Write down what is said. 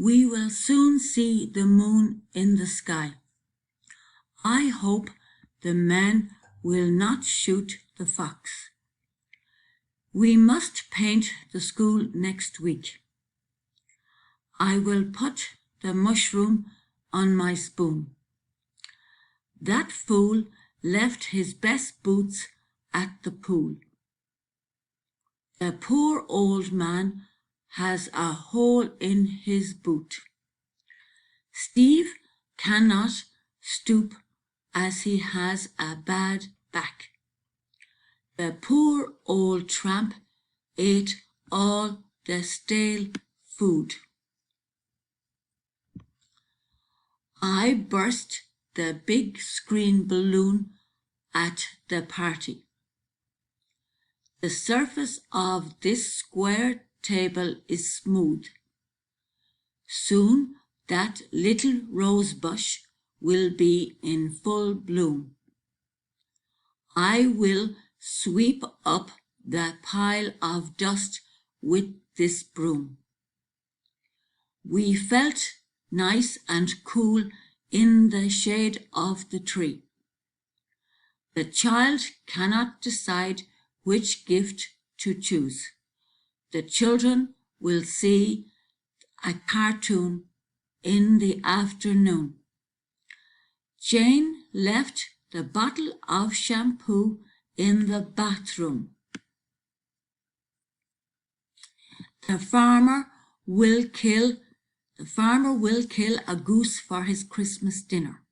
We will soon see the moon in the sky. I hope the men will not shoot the fox. We must paint the school next week. I will put the mushroom on my spoon. That fool left his best boots at the pool. The poor old man has a hole in his boot. Steve cannot stoop as he has a bad back. The poor old tramp ate all the stale food. I burst the big screen balloon at the party. The surface of this square table is smooth. Soon that little rose bush will be in full bloom. I will sweep up the pile of dust with this broom. We felt nice and cool in the shade of the tree. The child cannot decide which gift to choose. The children will see a cartoon in the afternoon. Jane left the bottle of shampoo in the bathroom. The farmer will kill a goose for his Christmas dinner.